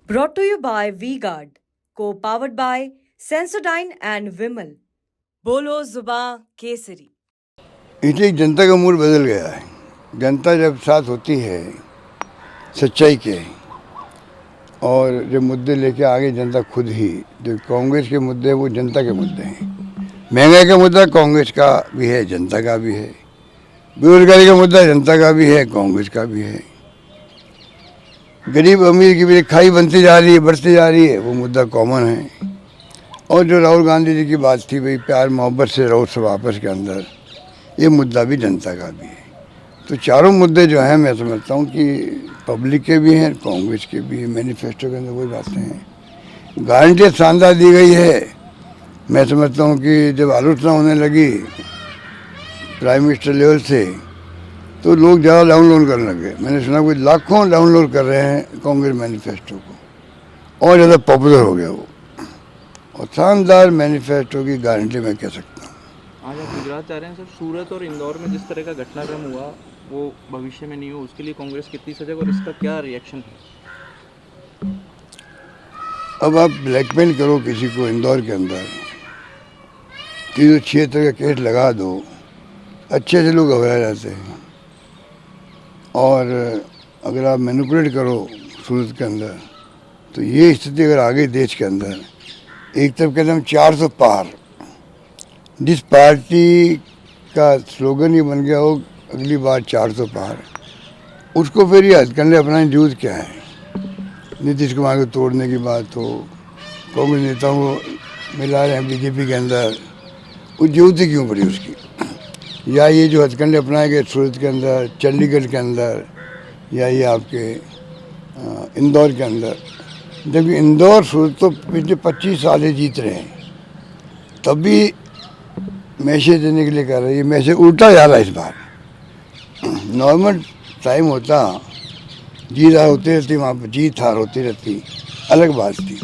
Brought to you by V-Guard, co-powered by Sensodyne and Vimal. बोलो जुबां केसरी। इसलिए जनता का mood बदल गया है। जनता जब साथ होती है सच्चाई के और जब मुद्दे लेके आगे जनता खुद ही, जो कांग्रेस के मुद्दे वो जनता के मुद्दे हैं। महंगाई का मुद्दा कांग्रेस का भी है, जनता का भी है। बेरोजगारी का मुद्दा जनता का भी है, कांग्रेस का भी है। गरीब अमीर की भी खाई बनती जा रही है, बढ़ती जा रही है, वो मुद्दा कॉमन है। और जो राहुल गांधी जी की बात थी, भाई प्यार मोहब्बत से रहो सब आपस के अंदर, ये मुद्दा भी जनता का भी है। तो चारों मुद्दे जो हैं, मैं समझता हूँ कि पब्लिक के भी हैं, कांग्रेस के भी हैं। मैनिफेस्टो के अंदर वही बातें हैं। गारंटी शानदार दी गई है। मैं समझता हूँ कि जब आलोचना होने लगी प्राइम मिनिस्टर लेवल से, तो लोग ज़्यादा डाउनलोड करने लगे। मैंने सुना कोई लाखों डाउनलोड कर रहे हैं कांग्रेस मैनिफेस्टो को, और ज़्यादा पॉपुलर हो गया वो। और शानदार मैनिफेस्टो की गारंटी मैं कह सकता हूँ। आज आप गुजरात जा रहे हैं सर, सूरत और इंदौर में जिस तरह का घटनाक्रम हुआ वो भविष्य में नहीं हो, उसके लिए कांग्रेस कितनी सजग और इसका क्या रिएक्शन है? अब आप ब्लैकमेल करो किसी को इंदौर के अंदर, 306 का केस लगा दो, अच्छे से लोग घबरा जाते हैं। और अगर आप मैनिपुलेट करो सूरत के अंदर, तो ये स्थिति अगर आ गई देश के अंदर, एक तरफ कहते हम 400 पार, जिस पार्टी का स्लोगन ये बन गया हो अगली बार 400 पार, उसको फिर ये हथकंडे अपनाने जरूरत क्या है? नीतीश कुमार को तोड़ने की बात हो, कांग्रेस नेताओं को मिला रहे हैं बीजेपी के अंदर, उस जरूरत ही क्यों पड़ी उसकी? या ये जो हथकंडे अपनाए गए सूरत के अंदर, चंडीगढ़ के अंदर, या ये आपके इंदौर के अंदर, जबकि इंदौर सूरत तो पिछले 25 साल से जीत रहे हैं, तब भी मैसेज देने के लिए कर रहे हैं। ये मैसेज उल्टा जा रहा है इस बार। नॉर्मल टाइम होता, जीत हार होती रहती, वहाँ पर जीत हार होती रहती, अलग बात थी।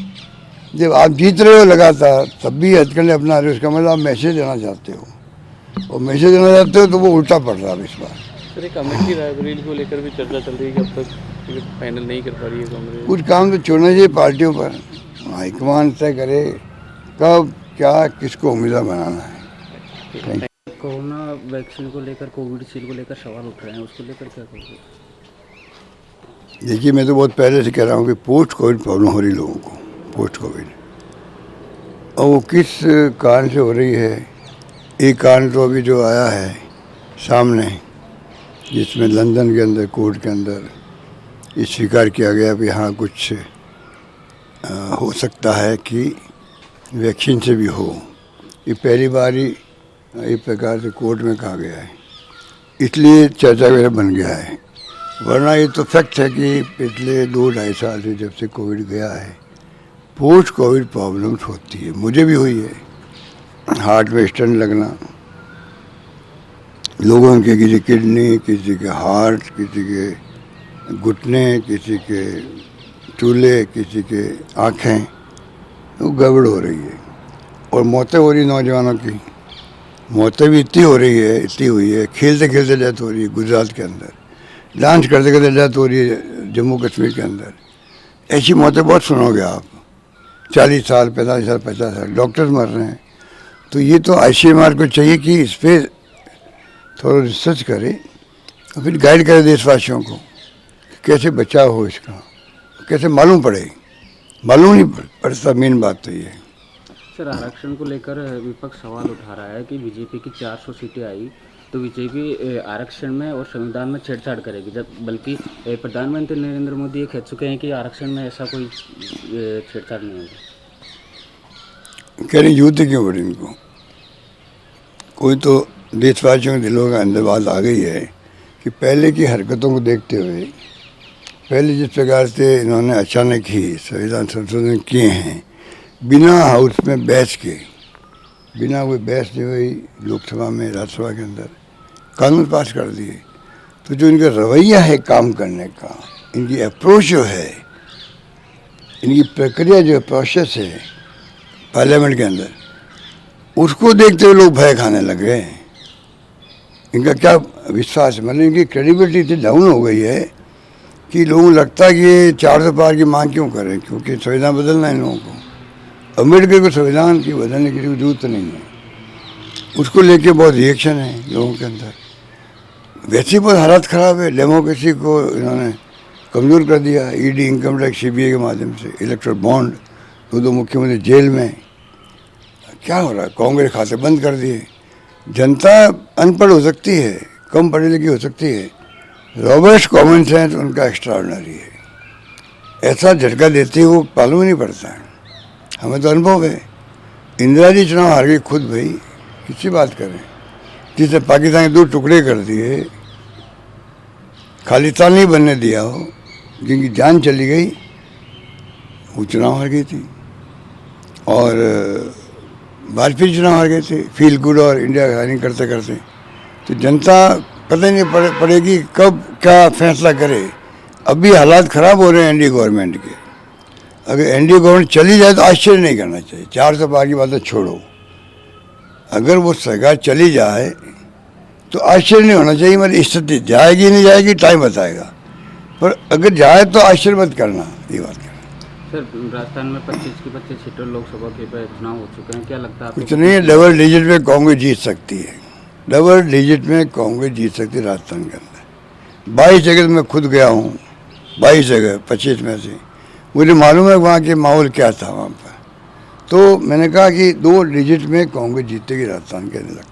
जब आप जीत रहे हो लगातार, तब भी हथकंडे अपना रहे हो, उसका मतलब आप मैसेज देना चाहते हो, और मैसेज देना चाहते हो तो वो उल्टा पड़ रहा है इस बार। सर, एक अमेठी रायबरेली को लेकर भी चर्चा चल रही है कि अब तक टिकट फाइनल नहीं कर पा रही है कांग्रेस। कुछ काम तो छोड़ना चाहिए पार्टियों पर, हाईकमान तय करे कब क्या किसको उम्मीदवार बनाना है। कोरोना वैक्सीन को लेकर, कोविशील्ड को लेकर सवाल उठ रहे हैं, उसको लेकर क्या कहोगे? देखिए, मैं तो बहुत पहले से कह रहा हूँ कि पोस्ट कोविड प्रॉब्लम हो रही लोगों को, पोस्ट कोविड, और वो किस कारण से हो रही है। एक कारण तो अभी जो आया है सामने, जिसमें लंदन के अंदर कोर्ट के अंदर ये स्वीकार किया गया कि हाँ कुछ हो सकता है कि वैक्सीन से भी हो। ये पहली बार ही एक प्रकार से कोर्ट में कहा गया है, इसलिए चर्चा वगैरह बन गया है। वरना ये तो फैक्ट है कि पिछले 2-2.5 साल से जब से कोविड गया है, पोस्ट कोविड प्रॉब्लम्स होती है। मुझे भी हुई है, हार्ट में स्टेंट लगना, लोगों के किसी किडनी, किसी के हार्ट, किसी के घुटने, किसी के चूल्हे, किसी के आँखें, तो गड़बड़ हो रही है। और मौतें हो रही नौजवानों की, मौतें भी इतनी हो रही है, इतनी हुई है। खेलते खेलते डेथ हो रही है गुजरात के अंदर, डांस करते करते डेथ हो रही है जम्मू कश्मीर के अंदर। ऐसी मौतें बहुत सुनोगे आप, 40 साल, 45 साल, 50 साल, डॉक्टर्स मर रहे हैं। तो ये तो ICMR को चाहिए कि इस पर थोड़ा रिसर्च करे और फिर गाइड करे देशवासियों को कैसे बचाव हो इसका, कैसे मालूम पड़े। मालूम नहीं पड़ता, मेन बात तो ये है। सर, आरक्षण को लेकर विपक्ष सवाल उठा रहा है कि बीजेपी की 400 सीटें आई तो बीजेपी आरक्षण में और संविधान में छेड़छाड़ करेगी, जब बल्कि प्रधानमंत्री नरेंद्र मोदी ये कह चुके हैं कि आरक्षण में ऐसा कोई छेड़छाड़ नहीं होगी। कह रही युद्ध क्यों बढ़ी इनको? कोई तो देशवासियों के दिलों के अंदर बात आ गई है कि पहले की हरकतों को देखते हुए, पहले जिस प्रकार से इन्होंने अचानक ही संविधान संशोधन किए हैं बिना हाउस में बहस के, बिना कोई बहस नहीं हुई लोकसभा में, राज्यसभा के अंदर कानून पास कर दिए, तो जो इनका रवैया है काम करने का, इनकी अप्रोच जो है, इनकी प्रक्रिया जो प्रोसेस है पार्लियामेंट के अंदर, उसको देखते हुए लोग भय खाने लगे। इनका क्या विश्वास है, मतलब इनकी क्रेडिबिलिटी इतनी डाउन हो गई है कि लोगों को लगता है कि ये 400 पार की मांग क्यों करें, क्योंकि संविधान बदलना है इन लोगों को। अम्बेडकर को संविधान की बदलने की जरूरत नहीं है, उसको लेके बहुत रिएक्शन है लोगों के अंदर। वैसे ही बहुत हालात ख़राब है, डेमोक्रेसी को इन्होंने कमज़ोर कर दिया। ईडी, इनकम टैक्स, सीबीआई के माध्यम से, इलेक्ट्रल बॉन्ड, दो मुख्यमंत्री जेल में। क्या हो रहा है? कांग्रेस खाते बंद कर दिए। जनता अनपढ़ हो सकती है, कम पढ़ी लिखी हो सकती है, रॉबर्ट कॉमन सेंस उनका एक्स्ट्रा ऑर्डिनरी है। ऐसा झटका देते ही वो मालूम ही नहीं पड़ता है। हमें तो अनुभव है। इंदिरा जी चुनाव हार गई खुद, भाई किसी बात करें, जिसने पाकिस्तान के 2 टुकड़े कर दिए, खालिस्तान नहीं बनने दिया हो, जिनकी जान चली गई, वो चुनाव हार गई थी। और वाजपेयी चुनाव हार गए थे, फील गुड और इंडिया हायरिंग करते करते। तो जनता पता ही नहीं पड़ेगी कब क्या फैसला करे। अभी हालात ख़राब हो रहे हैं एनडीए गवर्नमेंट के। अगर एनडीए गवर्नमेंट चली जाए तो आश्चर्य नहीं करना चाहिए। 400 पार की बात छोड़ो, अगर वो सरकार चली जाए तो आश्चर्य नहीं होना चाहिए। मतलब स्थिति जाएगी नहीं जाएगी टाइम बताएगा, पर अगर जाए तो आश्चर्य मत करना, ये बात करना। सर, राजस्थान में 25 की 25 सीटों लोकसभा के पे चुनाव हो चुके हैं, क्या लगता है आपको? कुछ नहीं है, डबल डिजिट में कांग्रेस जीत सकती है। डबल डिजिट में कांग्रेस जीत सकती है राजस्थान के अंदर। 22 जगह मैं खुद गया हूँ, 22 जगह 25 में से मुझे मालूम है वहाँ के माहौल क्या था वहाँ पर। तो मैंने कहा कि 2 डिजिट में कांग्रेस जीतेगी राजस्थान के अंदर।